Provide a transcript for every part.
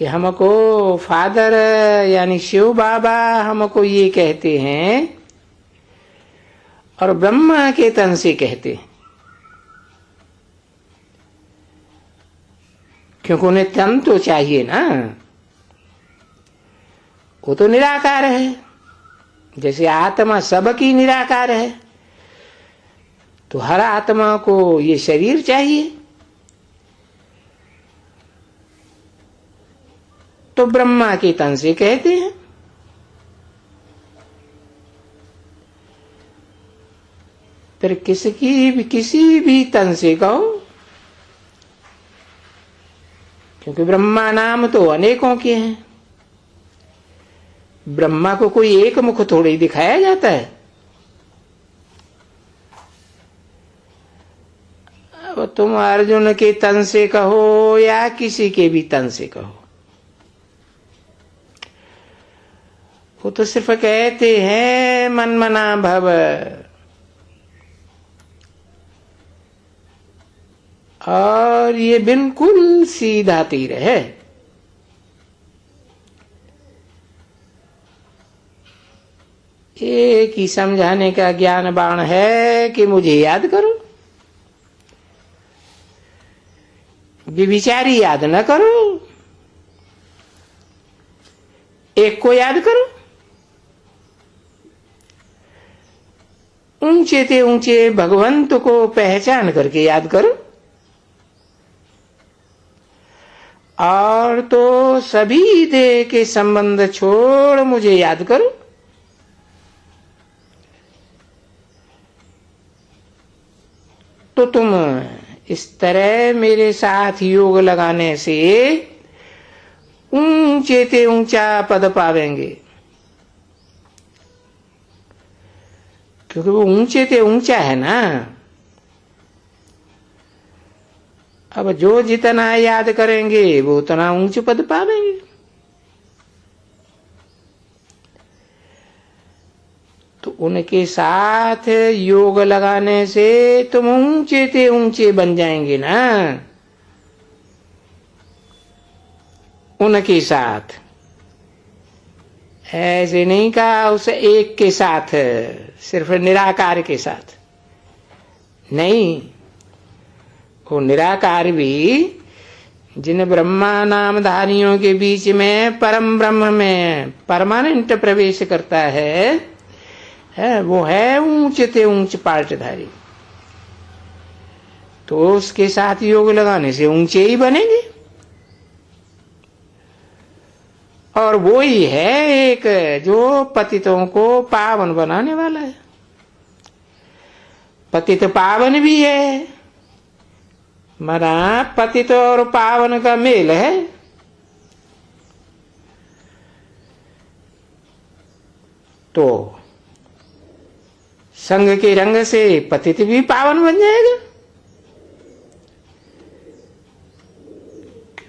कि हमको फादर यानी शिव बाबा हमको ये कहते हैं और ब्रह्मा के तन से कहते हैं, क्योंकि उन्हें तन तो चाहिए ना, वो तो निराकार है। जैसे आत्मा सबकी निराकार है, तो हर आत्मा को ये शरीर चाहिए। तो ब्रह्मा के तन से कहते हैं। फिर किसी भी तन से कहो, क्योंकि ब्रह्मा नाम तो अनेकों के हैं। ब्रह्मा को कोई एक मुख थोड़ी दिखाया जाता है। अब तुम अर्जुन के तन से कहो या किसी के भी तन से कहो, वो तो सिर्फ कहते हैं मन मना भव, और ये बिल्कुल सीधा तीर है। एक ही समझाने का ज्ञान बाण है कि मुझे याद करो, विचारी याद न करो, एक को याद करो। ऊंचे ते ऊंचे भगवंत को पहचान करके याद करो, और तो सभी देह के संबंध छोड़ मुझे याद करो। तो तुम इस तरह मेरे साथ योग लगाने से ऊंचे ते ऊंचा पद पावेंगे, क्योंकि वो ऊंचे ते ऊंचा है ना। अब जो जितना याद करेंगे वो उतना ऊंच पद पावेंगे। तो उनके साथ योग लगाने से तुम ऊंचे ते ऊंचे बन जाएंगे ना। उनके साथ ऐसे नहीं कहा उस एक के साथ, सिर्फ निराकार के साथ नहीं। वो निराकार भी जिन ब्रह्मा नामधारियों के बीच में परम ब्रह्म में परमानेंट प्रवेश करता है वो है ऊंचे ते ऊंच पार्टधारी। तो उसके साथ योग लगाने से ऊंचे ही बनेंगे। और वो ही है एक जो पतितों को पावन बनाने वाला है। पतित पावन भी है, मरा पतित और पावन का मेल है। तो संग के रंग से पतित भी पावन बन जाएगा।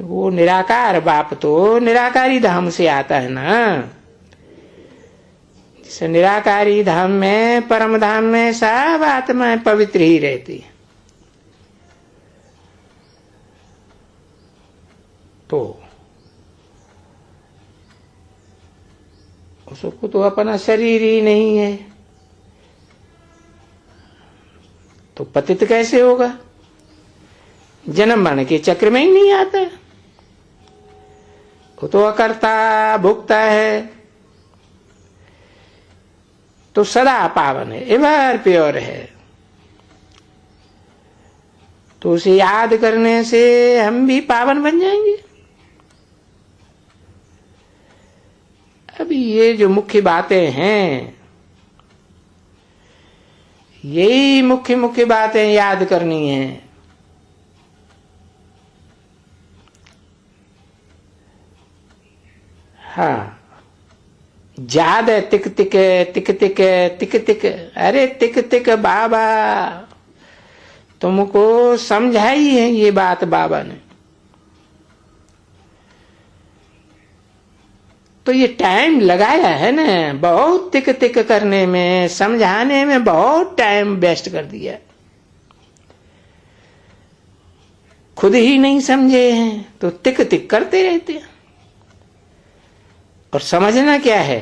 वो निराकार बाप तो निराकारी धाम से आता है ना। जिस निराकारी धाम में परम धाम में सब आत्माएं पवित्र ही रहती है। तो उसको तो अपना शरीर ही नहीं है, तो पतित कैसे होगा? जन्म मरण के चक्र में ही नहीं आता। वो तो अकर्ता भुक्ता है, तो सदा पावन है, एवर प्योर है। तो उसे याद करने से हम भी पावन बन जाएंगे। अभी ये जो मुख्य बातें हैं, यही मुख्य मुख्य बातें याद करनी है। हाँ, ज्यादा तिक तिक तिक तिक तिक तिक, अरे तिक तिक बाबा तुमको समझाई है ये बात बाबा ने। तो ये टाइम लगाया है ना, बहुत तिक तिक करने में, समझाने में बहुत टाइम वेस्ट कर दिया। खुद ही नहीं समझे हैं तो तिक तिक करते रहते हैं। और समझना क्या है,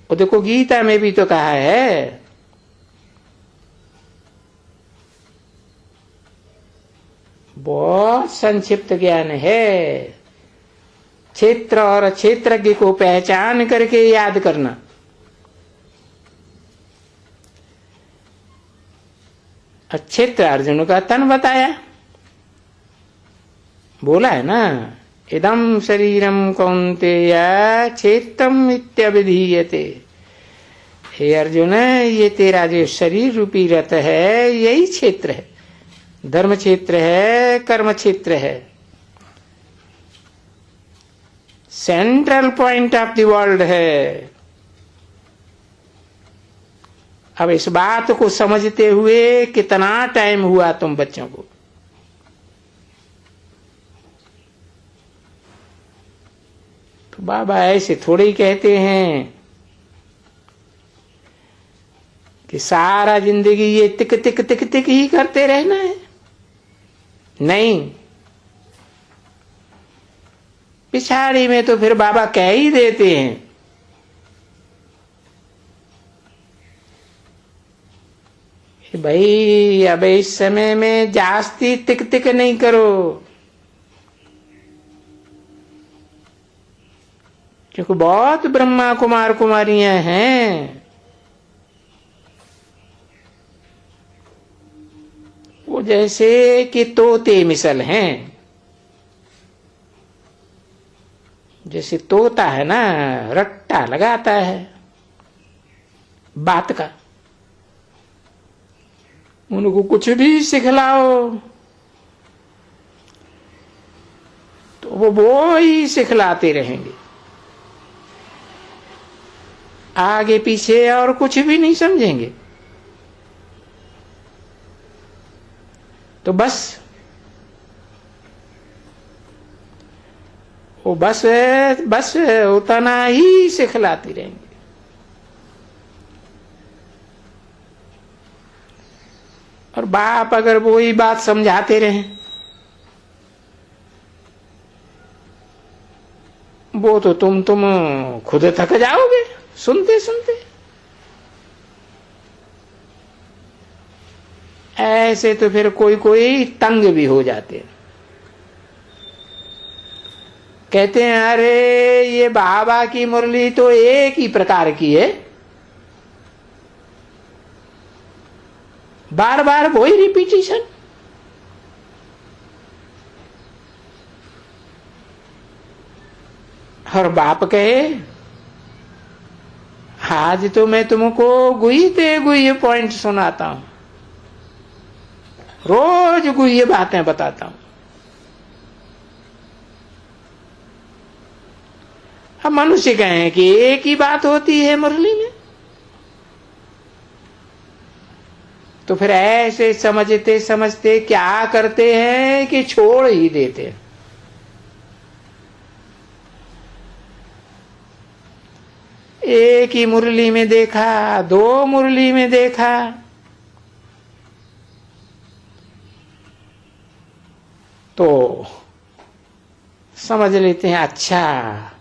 वो देखो गीता में भी तो कहा है, बहुत संक्षिप्त ज्ञान है, क्षेत्र और क्षेत्रज्ञ को पहचान करके याद करना। क्षेत्र अर्जुन का तन बताया, बोला है ना, इदम शरीरम कौन्तेय क्षेत्रम इत्यभिधीयते। हे अर्जुन, ये तेरा जो शरीर रूपी रथ है यही क्षेत्र है, धर्म क्षेत्र है, कर्म क्षेत्र है, central point of the world है। अब इस बात को समझते हुए कितना टाइम हुआ तुम बच्चों को? तो बाबा ऐसे थोड़े ही कहते हैं कि सारा जिंदगी ये तिक तिक तिक तिक ही करते रहना है। नहीं, पिछाड़ी में तो फिर बाबा कह ही देते हैं कि भाई अब इस समय में जास्ती तिक तिक नहीं करो, क्योंकि बहुत ब्रह्मा कुमार कुमारियां हैं, वो जैसे कि तोते मिसल हैं। जैसे तोता है ना, रट्टा लगाता है बात का, उनको कुछ भी सिखलाओ तो वो ही सिखलाते रहेंगे, आगे पीछे और कुछ भी नहीं समझेंगे। तो बस वो बस उतना ही सिखलाती रहेंगे। और बाप अगर वो ही बात समझाते रहे, वो तो तुम खुद थक जाओगे सुनते सुनते। ऐसे तो फिर कोई कोई तंग भी हो जाते हैं, कहते हैं अरे ये बाबा की मुरली तो एक ही प्रकार की है, बार बार वही रिपीटिशन। और बाप कहे आज तो मैं तुमको गुहिते गुह्य पॉइंट सुनाता हूं, रोज गुह्य बातें बताता हूं। अब मनुष्य कहें कि एक ही बात होती है मुरली में, तो फिर ऐसे समझते समझते क्या करते हैं कि छोड़ ही देते हैं। एक ही मुरली में देखा, दो मुरली में देखा, तो समझ लेते हैं अच्छा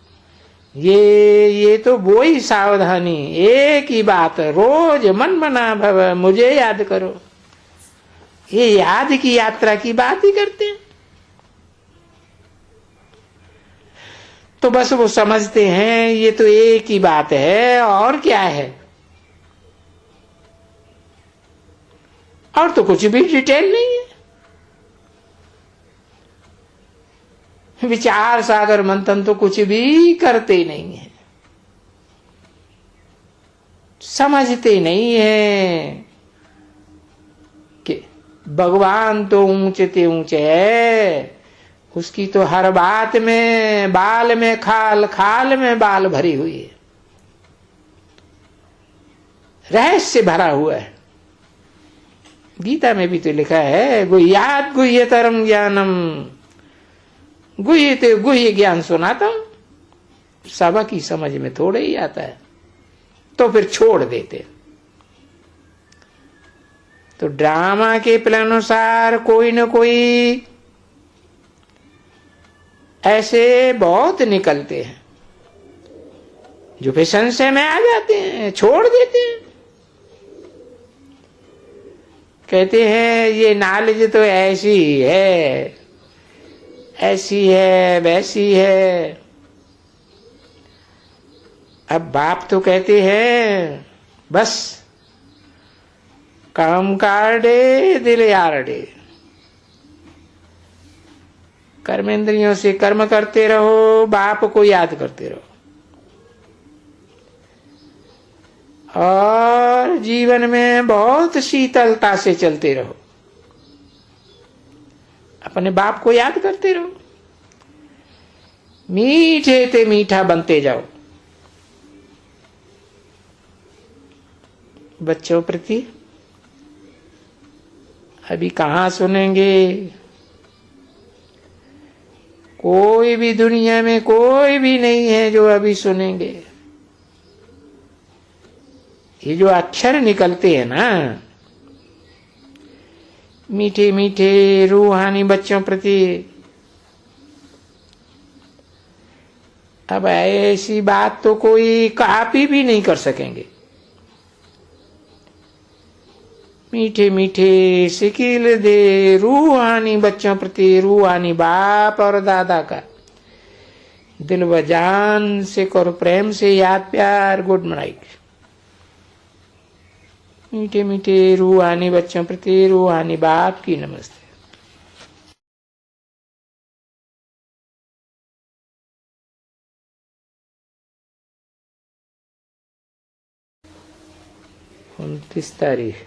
ये तो वो ही सावधानी, एक ही बात, रोज मन मना भव मुझे याद करो, ये याद की यात्रा की बात ही करते हैं। तो बस वो समझते हैं ये तो एक ही बात है, और क्या है, और तो कुछ भी डिटेल नहीं है। विचार सागर मंथन तो कुछ भी करते नहीं है, समझते नहीं है कि भगवान तो ऊंचे ते ऊंचे है, उसकी तो हर बात में बाल में खाल, खाल में बाल भरी हुई है, रहस्य भरा हुआ है। गीता में भी तो लिखा है गुह्यात् गुह्यतरम ज्ञानम, गुह्य तो गुह्य ज्ञान सुनाता हूं, सबक की समझ में थोड़े ही आता है, तो फिर छोड़ देते। तो ड्रामा के प्लान अनुसार कोई न कोई ऐसे बहुत निकलते हैं जो फिर संशय में आ जाते हैं, छोड़ देते हैं। कहते हैं ये नॉलेज तो ऐसी ही है, ऐसी है, वैसी है। अब बाप तो कहते हैं बस काम काढ़े दिल यारडे, कर्मेंद्रियों से कर्म करते रहो, बाप को याद करते रहो, और जीवन में बहुत शीतलता से चलते रहो, अपने बाप को याद करते रहो, मीठे ते मीठा बनते जाओ। बच्चों प्रति अभी कहाँ सुनेंगे? कोई भी दुनिया में कोई भी नहीं है जो अभी सुनेंगे। ये जो अक्षर निकलते हैं ना, मीठे मीठे रूहानी बच्चों प्रति, अब ऐसी बात तो कोई कॉपी भी नहीं कर सकेंगे। मीठे मीठे सिकिल दे रूहानी बच्चों प्रति, रूहानी बाप और दादा का दिल व जान से करो प्रेम से याद प्यार। Good night. मीठे मीठे रूहानी बच्चों प्रति, रूहानी बाप की नमस्ते। 29 तारीख